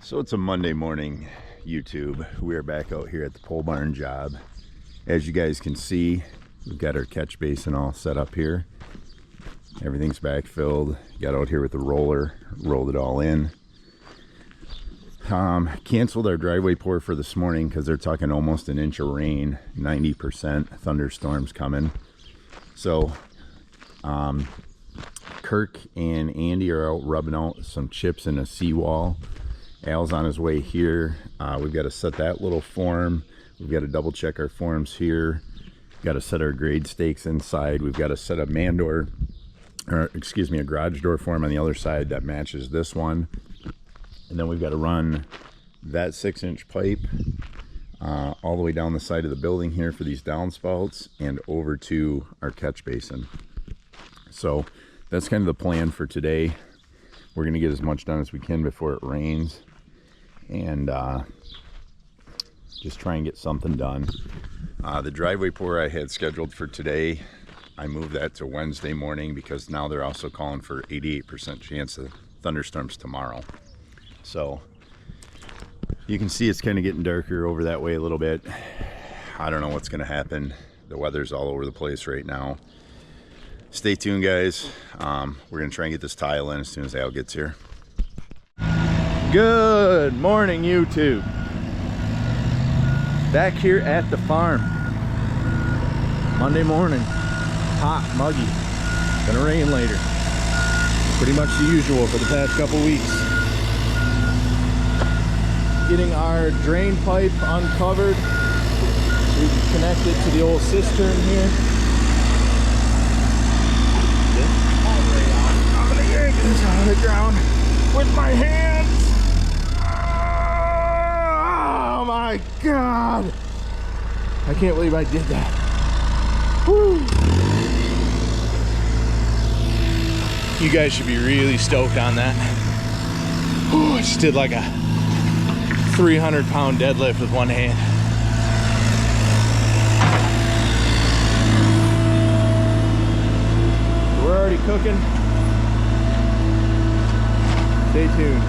So it's a Monday morning, YouTube. We are back out here at the pole barn job. As you guys can see, we've got our catch basin all set up here. Everything's backfilled. Got out here with the roller, rolled it all in. Canceled our driveway pour for this morning because they're talking almost an inch of rain, 90% thunderstorms coming. So Kirk and Andy are out rubbing out some chips in a seawall. Al's on his way here. We've got to set that little form. We've got to double check our forms here. Got to set our grade stakes inside. We've got to set a man door, or excuse me, a garage door form on the other side that matches this one. And then we've got to run that 6-inch pipe all the way down the side of the building here for these downspouts and over to our catch basin. So that's kind of the plan for today. We're going to get as much done as we can before it rains and just try and get something done. The driveway pour I had scheduled for today, I moved that to Wednesday morning because now they're also calling for 88% chance of thunderstorms tomorrow. So you can see it's kind of getting darker over that way a little bit. I don't know what's going to happen. The weather's all over the place right now. Stay tuned, guys. We're going to try and get this tile in as soon as Al gets here. Good morning, YouTube. Back here at the farm. Monday morning. Hot, muggy. Gonna rain later. Pretty much the usual for the past couple weeks. Getting our drain pipe uncovered so we can connect it to the old cistern here. I'm gonna yank this out of the ground with my hands. Oh my God! I can't believe I did that. Woo! You guys should be really stoked on that. Ooh, I just did like a 300-pound deadlift with one hand. We're already cooking. Stay tuned.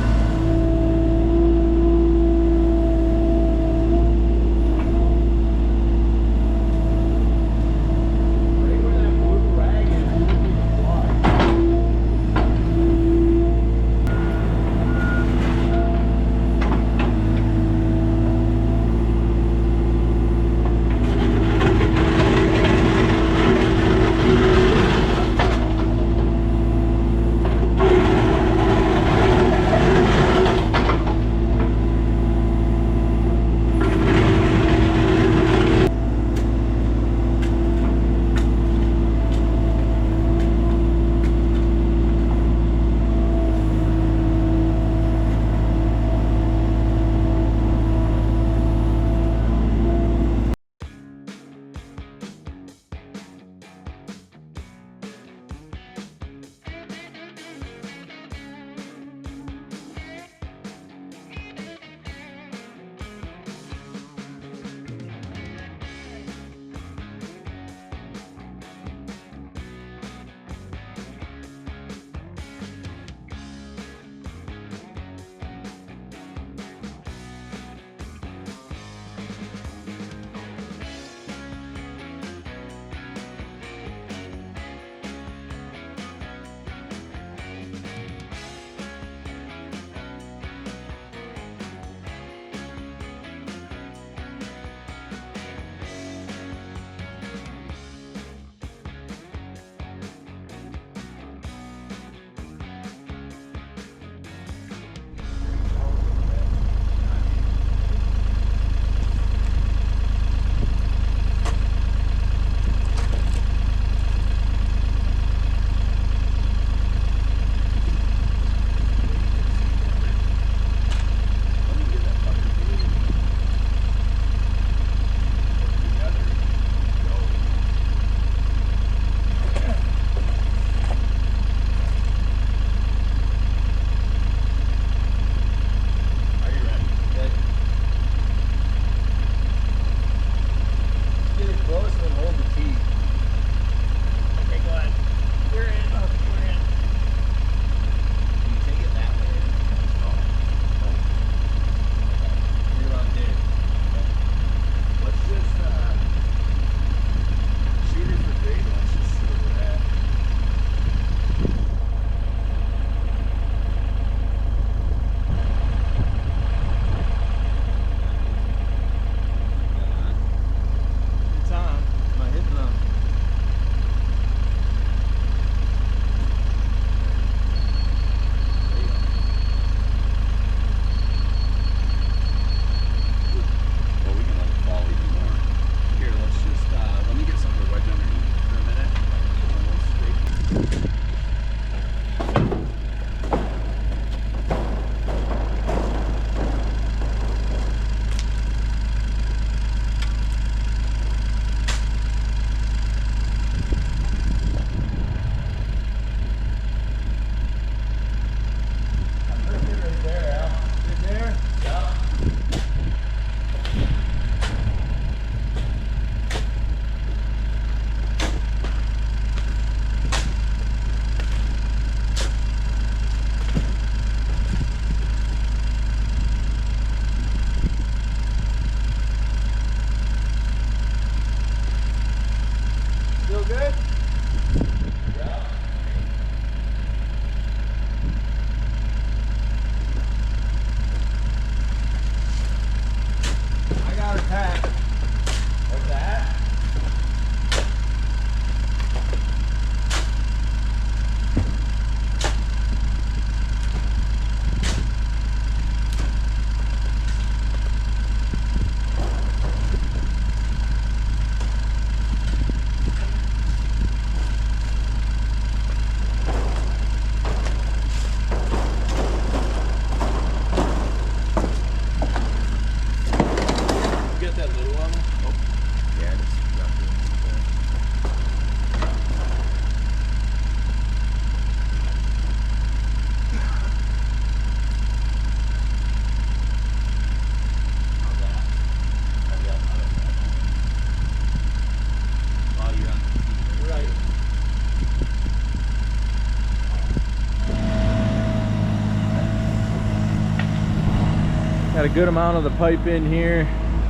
a good amount of the pipe in here.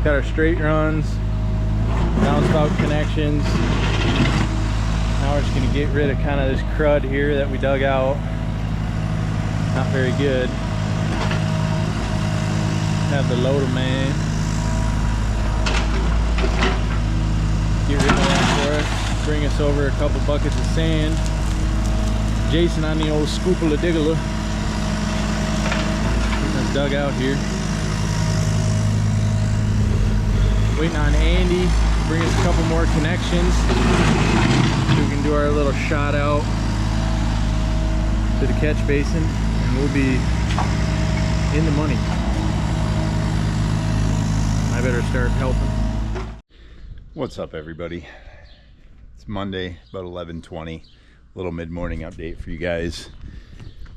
Got our straight runs, downspout connections. Now we're just gonna get rid of kind of this crud here that we dug out. Not very good. Have the loader man get rid of that for us. Bring us over a couple buckets of sand. Jason on the old scoopula diggler. Getting us dug out here. Waiting on Andy to bring us a couple more connections so we can do our little shot out to the catch basin, and we'll be in the money. I better start helping. What's up, everybody? It's Monday, about 11:20. Little mid-morning update for you guys.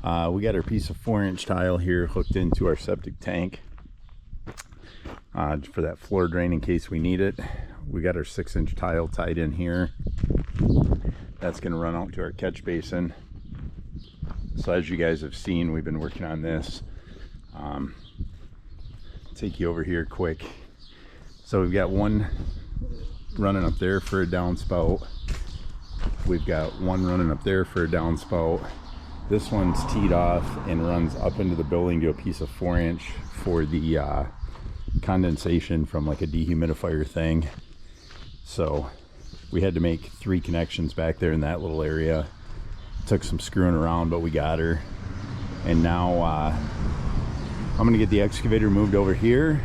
We got our piece of 4-inch tile here hooked into our septic tank for that floor drain in case we need it. We got our 6-inch tile tied in here. That's going to run out to our catch basin. So as you guys have seen, we've been working on this. Take you over here quick. So we've got one running up there for a downspout. We've got one running up there for a downspout. This one's teed off and runs up into the building to a piece of 4-inch for the condensation from like a dehumidifier thing. So we had to make 3 connections back there in that little area. Took some screwing around, but we got her. And now I'm gonna get the excavator moved over here.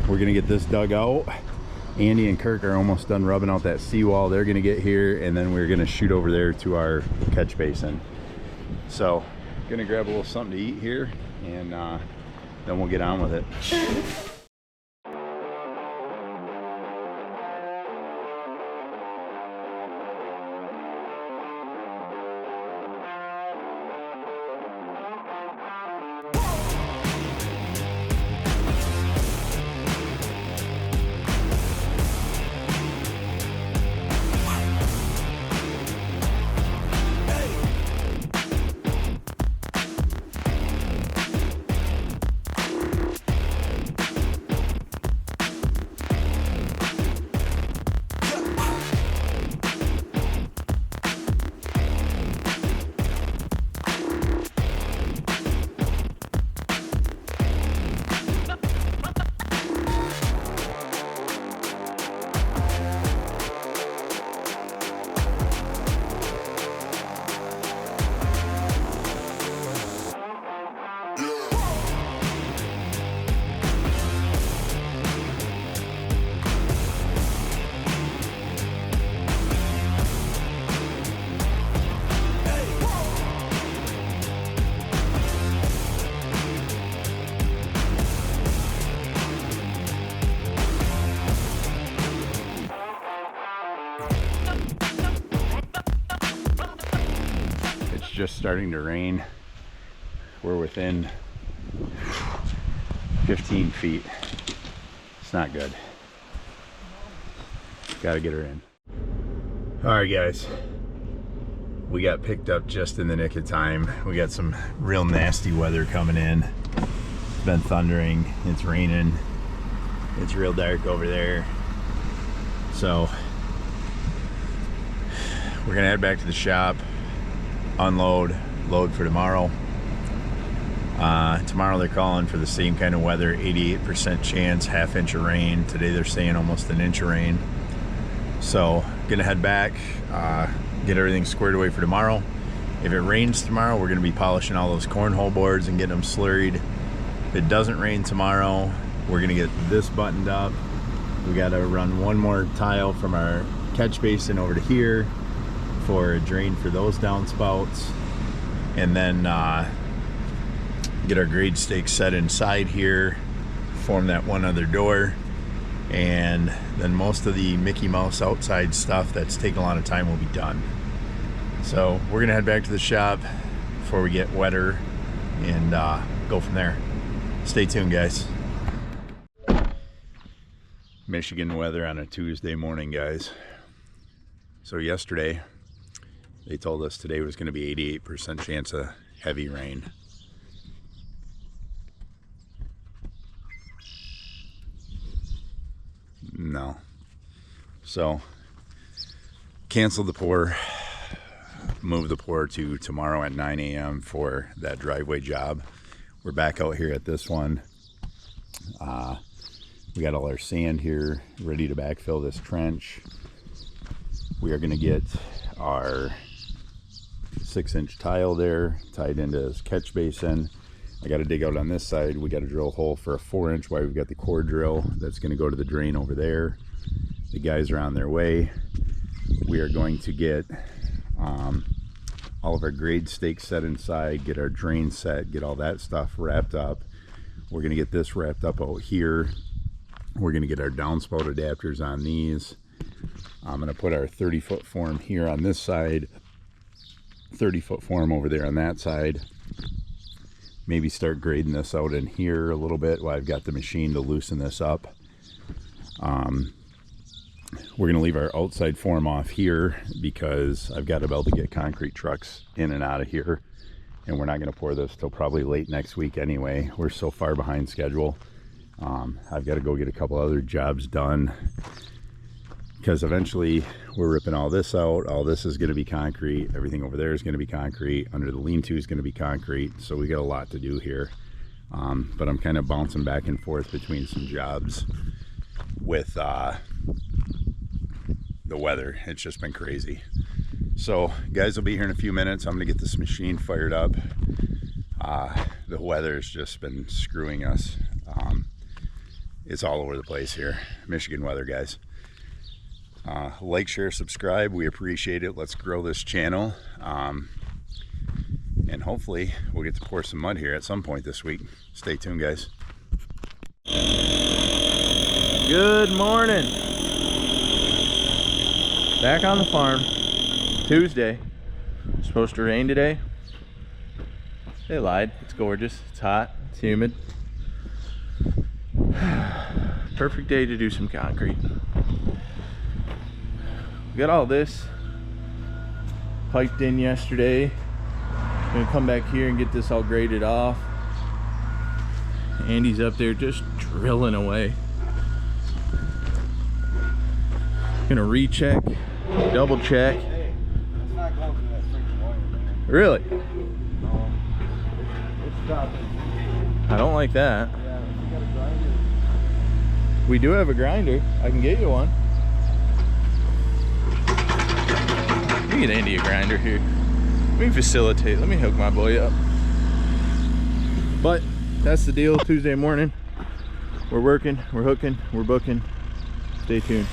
We're gonna get this dug out. Andy and Kirk are almost done rubbing out that seawall. They're gonna get here, and then we're gonna shoot over there to our catch basin. So gonna grab a little something to eat here, and then we'll get on with it. Just starting to rain. We're within 15 feet. It's not good. Gotta get her in. All right, guys. We got picked up just in the nick of time. We got some real nasty weather coming in. It's been thundering. It's raining. It's real dark over there. So we're gonna head back to the shop, unload, load for tomorrow. Tomorrow they're calling for the same kind of weather, 88% chance, ½ inch of rain. Today they're saying almost an inch of rain. So gonna head back, get everything squared away for tomorrow. If it rains tomorrow, we're gonna be polishing all those cornhole boards and getting them slurried. If it doesn't rain tomorrow, we're gonna get this buttoned up. We gotta run one more tile from our catch basin over to here for a drain for those downspouts, and then get our grade stakes set inside here, form that one other door, and then most of the Mickey Mouse outside stuff that's taking a lot of time will be done. So we're gonna head back to the shop before we get wetter and go from there. Stay tuned, guys. Michigan weather on a Tuesday morning, guys. So yesterday they told us today was going to be 88% chance of heavy rain. No. So canceled the pour, moved the pour to tomorrow at 9 a.m. for that driveway job. We're back out here at this one. We got all our sand here ready to backfill this trench. We are going to get our 6-inch tile there tied into this catch basin. I got to dig out on this side. We got to drill a hole for a 4-inch while we've got the core drill that's going to go to the drain over there. The guys are on their way. We are going to get all of our grade stakes set inside, get our drain set, get all that stuff wrapped up. We're going to get this wrapped up out here. We're going to get our downspout adapters on these. I'm going to put our 30-foot form here on this side, 30-foot form over there on that side. Maybe start grading this out in here a little bit while I've got the machine to loosen this up. We're going to leave our outside form off here because I've got to be able to get concrete trucks in and out of here, and we're not going to pour this till probably late next week anyway. We're so far behind schedule. I've got to go get a couple other jobs done because eventually we're ripping all this out. All this is going to be concrete. Everything over there is going to be concrete. Under the lean-to is going to be concrete. So we got a lot to do here. But I'm kind of bouncing back and forth between some jobs with the weather. It's just been crazy. So guys will be here in a few minutes. I'm going to get this machine fired up. The weather's just been screwing us. It's all over the place here. Michigan weather, guys. Like, share, subscribe. We appreciate it. Let's grow this channel. And hopefully we'll get to pour some mud here at some point this week. Stay tuned, guys. Good morning. Back on the farm. Tuesday. It's supposed to rain today. They lied. It's gorgeous. It's hot. It's humid. Perfect day to do some concrete. We got all this piped in yesterday. Gonna come back here and get this all graded off. Andy's up there just drilling away. Gonna recheck, double check. Hey, it's not going through that freaking wire, man. Really? It's stopping. I don't like that. Yeah, you got a grinder. We do have a grinder. I can get you one. Let me get Andy a grinder here. Let me facilitate. Let me hook my boy up. But that's the deal. Tuesday morning. We're working, we're hooking, we're booking. Stay tuned.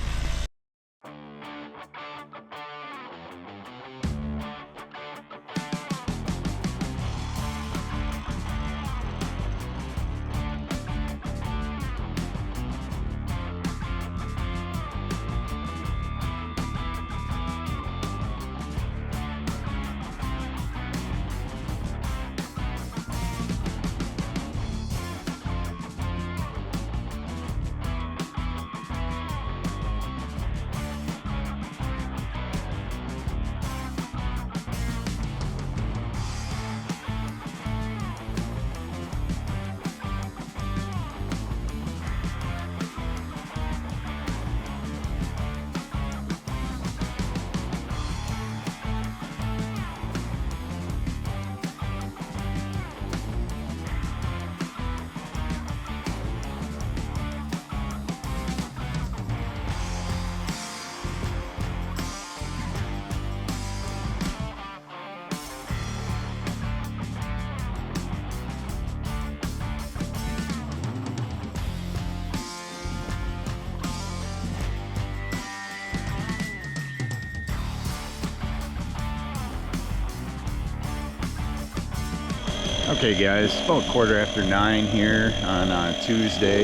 Okay guys, it's about 9:15 here on Tuesday.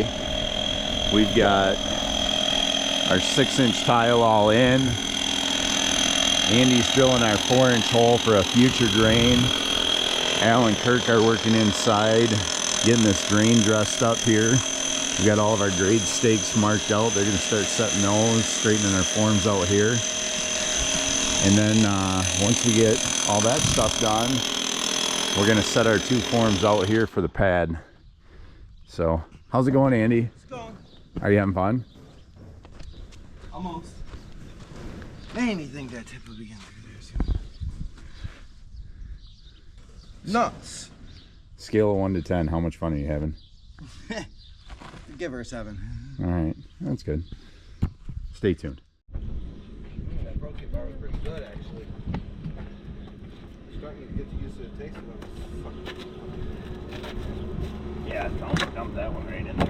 We've got our 6-inch tile all in. Andy's drilling our 4-inch hole for a future drain. Al and Kirk are working inside, getting this drain dressed up here. We've got all of our grade stakes marked out. They're gonna start setting those, straightening our forms out here. And then once we get all that stuff done, we're gonna set our 2 forms out here for the pad. So, how's it going, Andy? It's going. Are you having fun? Almost. Man, you think that tip will be getting through there soon. Nuts. Scale of 1 to 10, how much fun are you having? Give her a 7. All right, that's good. Stay tuned. That protein bar was pretty good, actually. Starting to get used to the taste of it. Yeah, dump that one right in there.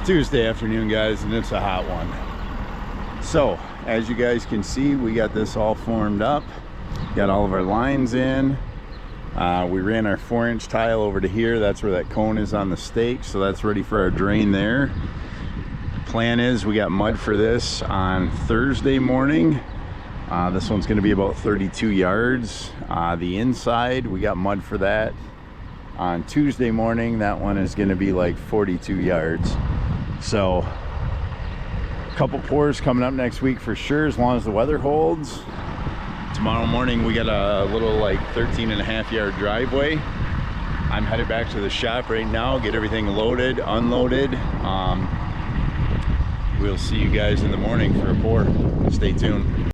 Tuesday afternoon, guys, and it's a hot one. So as you guys can see, we got this all formed up, got all of our lines in. We ran our 4-inch tile over to here. That's where that cone is on the stake, so that's ready for our drain there. Plan is we got mud for this on Thursday morning. This one's going to be about 32 yards. The inside, we got mud for that on Tuesday morning. That one is going to be like 42 yards. So a couple pours coming up next week for sure, as long as the weather holds. Tomorrow morning we got a little like 13.5 yard driveway. I'm headed back to the shop right now, get everything loaded, unloaded. We'll see you guys in the morning for a pour. Stay tuned.